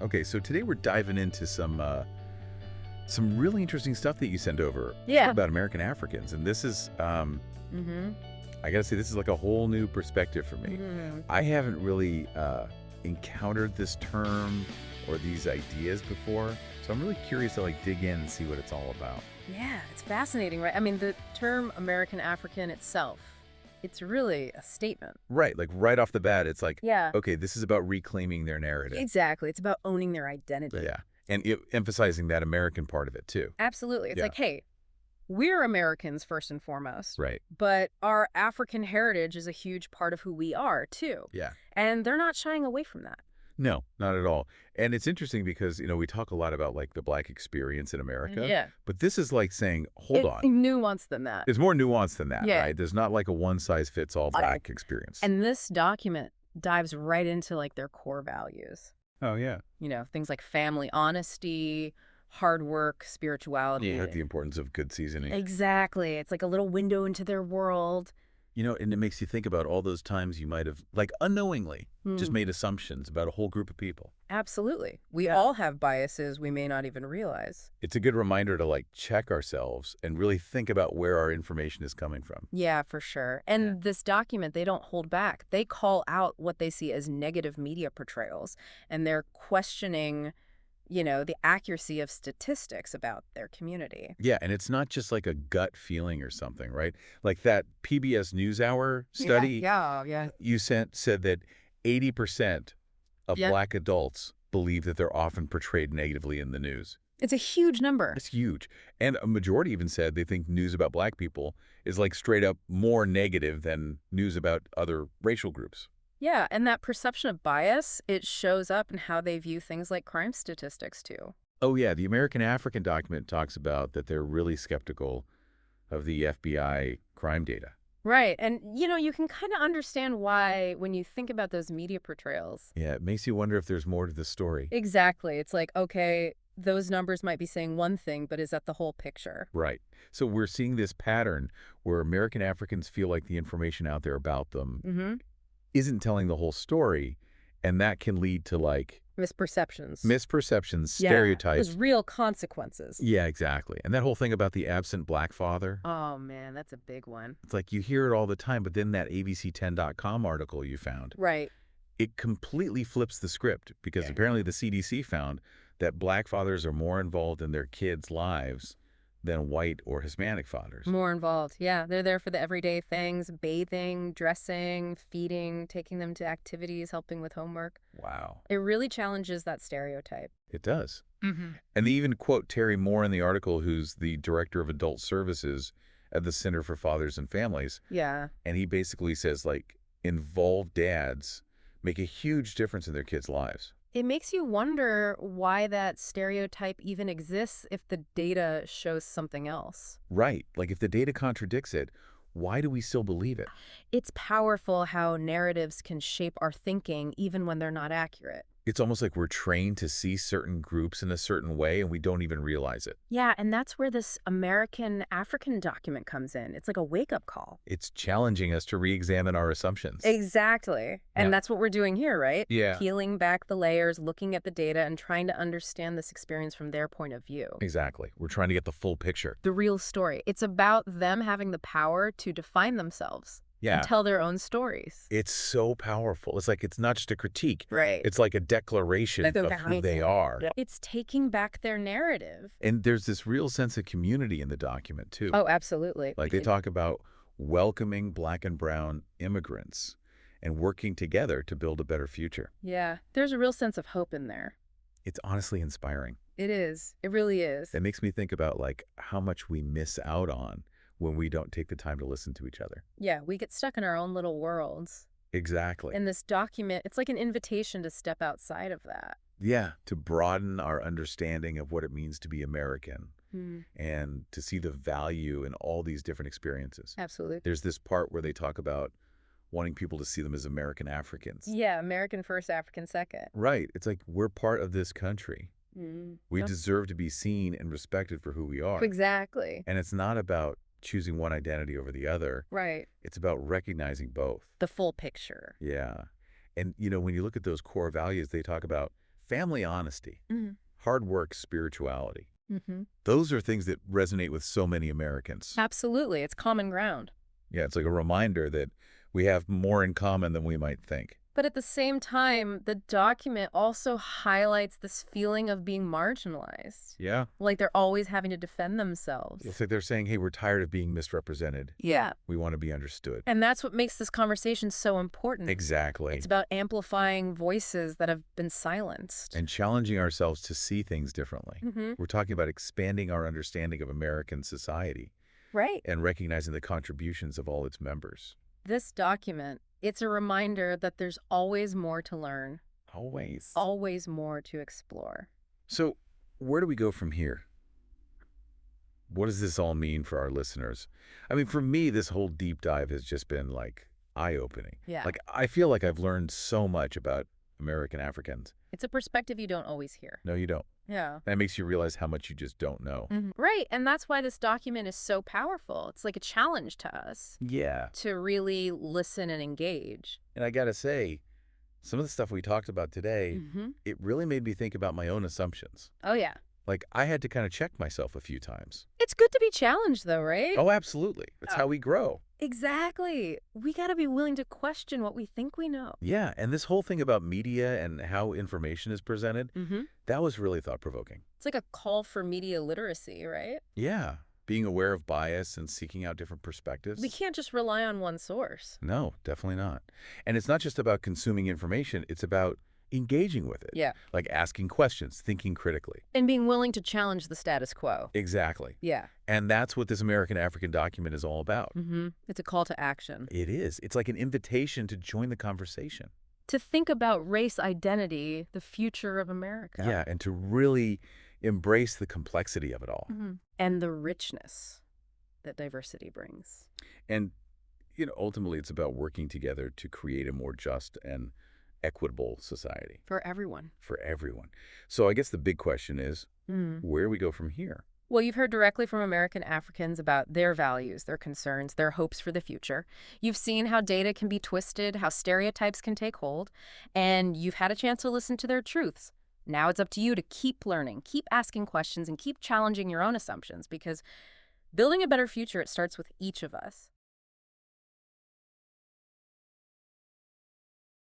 Okay, so today we're diving into some really interesting stuff that you sent over Yeah. about American Africans, and this is Mm-hmm. I gotta say, this is like a whole new perspective for me. Mm-hmm. I haven't really encountered this term or these ideas before, so I'm really curious to like dig in and see what it's all about. Yeah, it's fascinating, right? I mean, the term American African itself, it's really a statement. Right, like right off the bat, it's like, Yeah, okay, this is about reclaiming their narrative. exactly. It's about owning their identity. Yeah, and emphasizing that American part of it too. Absolutely. It's Yeah, like, hey, we're Americans first and foremost, right. but our African heritage is a huge part of who we are, too. Yeah. And they're not shying away from that. No, not at all. And it's interesting because, we talk a lot about like the Black experience in America, Yeah. but this is like saying, hold It's on. nuanced than that. It's more nuanced than that, Yeah. right? There's not like a one-size-fits-all Black experience. And this document dives right into like their core values. Oh, yeah. Things like family honesty, hard work, spirituality. Yeah, the importance of good seasoning. Exactly. It's like a little window into their world. And it makes you think about all those times you might have, like unknowingly, just made assumptions about a whole group of people. Absolutely. We Yeah. all have biases we may not even realize. It's a good reminder to like check ourselves and really think about where our information is coming from. Yeah, for sure. And this document, they don't hold back. They call out what they see as negative media portrayals, and they're questioning, the accuracy of statistics about their community. Yeah, and it's not just like a gut feeling or something, right? Like that PBS NewsHour study Yeah. you said that 80% of Yeah. Black adults believe that they're often portrayed negatively in the news. It's a huge number. That's huge. And a majority even said they think news about Black people is like straight up more negative than news about other racial groups. Yeah, and that perception of bias, it shows up in how they view things like crime statistics, too. Oh, yeah, the American African document talks about that they're really skeptical of the FBI crime data. Right. And, you can kind of understand why when you think about those media portrayals. Yeah, it makes you wonder if there's more to the story. Exactly. It's like, okay, those numbers might be saying one thing, but is that the whole picture? Right. So we're seeing this pattern where American Africans feel like the information out there about them Mm-hmm. isn't telling the whole story, and that can lead to like Misperceptions. misperceptions, Yeah, stereotypes. there's real consequences. Yeah, exactly. And that whole thing about the absent Black father, Oh, man, that's a big one. it's like you hear it all the time, but then that ABC10.com article you found, Right. it completely flips the script because Yeah. apparently the CDC found that Black fathers are more involved in their kids' lives than white or Hispanic fathers. More involved. Yeah, they're there for the everyday things, bathing, dressing, feeding, taking them to activities, helping with homework. Wow. It really challenges that stereotype. It does. Mm-hmm. And they even quote Terry Moore in the article, who's the director of adult services at the Center for Fathers and Families. Yeah. And he basically says, like, involved dads make a huge difference in their kids' lives. It makes you wonder why that stereotype even exists if the data shows something else. Right. Like, if the data contradicts it, why do we still believe it? It's powerful how narratives can shape our thinking even when they're not accurate. It's almost like we're trained to see certain groups in a certain way, and we don't even realize it. Yeah, and that's where this American African document comes in. It's like a wake-up call. It's challenging us to re-examine our assumptions. Exactly. And Yeah. that's what we're doing here, right? Yeah. Peeling back the layers, looking at the data, and trying to understand this experience from their point of view. Exactly. We're trying to get the full picture. The real story. It's about them having the power to define themselves Yeah. and tell their own stories. It's so powerful. It's like it's not just a critique. Right. It's like a declaration of who they are. It's taking back their narrative. And there's this real sense of community in the document, too. Oh, absolutely. Like they talk about welcoming Black and brown immigrants and working together to build a better future. Yeah, there's a real sense of hope in there. It's honestly inspiring. It is. It really is. It makes me think about like how much we miss out on when we don't take the time to listen to each other. Yeah, we get stuck in our own little worlds. Exactly. And this document, it's like an invitation to step outside of that. Yeah, to broaden our understanding of what it means to be American Hmm. and to see the value in all these different experiences. Absolutely. There's this part where they talk about wanting people to see them as American Africans. Yeah, American first, African second. Right. It's like we're part of this country. Mm. We Yep. deserve to be seen and respected for who we are. Exactly. And it's not about choosing one identity over the other. Right. It's about recognizing both. The full picture. Yeah. And, when you look at those core values, they talk about family honesty, Mm. hard work, spirituality. Mm-hmm. Those are things that resonate with so many Americans. Absolutely. It's common ground. Yeah, it's like a reminder that we have more in common than we might think. But at the same time, the document also highlights this feeling of being marginalized. Yeah. Like they're always having to defend themselves. It's like they're saying, hey, we're tired of being misrepresented. Yeah. We want to be understood. And that's what makes this conversation so important. Exactly. It's about amplifying voices that have been silenced. And challenging ourselves to see things differently. Mm-hmm. We're talking about expanding our understanding of American society Right. and recognizing the contributions of all its members. This document, it's a reminder that there's always more to learn, Always. always more to explore. So where do we go from here? What does this all mean for our listeners? I mean, for me, this whole deep dive has just been like eye-opening. Yeah. Like, I feel like I've learned so much about American Africans. It's a perspective you don't always hear. No, you don't. Yeah. That makes you realize how much you just don't know. Right. And that's why this document is so powerful. It's like a challenge to us Yeah. to really listen and engage. And I got to say, some of the stuff we talked about today, Mm-hmm. it really made me think about my own assumptions. Oh, yeah. Like, I had to kind of check myself a few times. It's good to be challenged, though, right? Oh, absolutely. That's how we grow. Exactly. We got to be willing to question what we think we know. Yeah, and this whole thing about media and how information is presented, Mm-hmm. that was really thought-provoking. It's like a call for media literacy, right? Yeah, being aware of bias and seeking out different perspectives. We can't just rely on one source. No, definitely not. And it's not just about consuming information, it's about engaging with it. Yeah. Like asking questions, thinking critically. And being willing to challenge the status quo. Exactly. Yeah. And that's what this American African document is all about. Mm-hmm. It's a call to action. It is. It's like an invitation to join the conversation. To think about race identity, the future of America. Yeah, and to really embrace the complexity of it all. Mm-hmm. And the richness that diversity brings. And, ultimately it's about working together to create a more just and equitable society. For everyone. For everyone. So I guess the big question is, where do we go from here? Well, you've heard directly from American Africans about their values, their concerns, their hopes for the future. You've seen how data can be twisted, how stereotypes can take hold, and you've had a chance to listen to their truths. Now it's up to you to keep learning, keep asking questions, and keep challenging your own assumptions, because building a better future, it starts with each of us.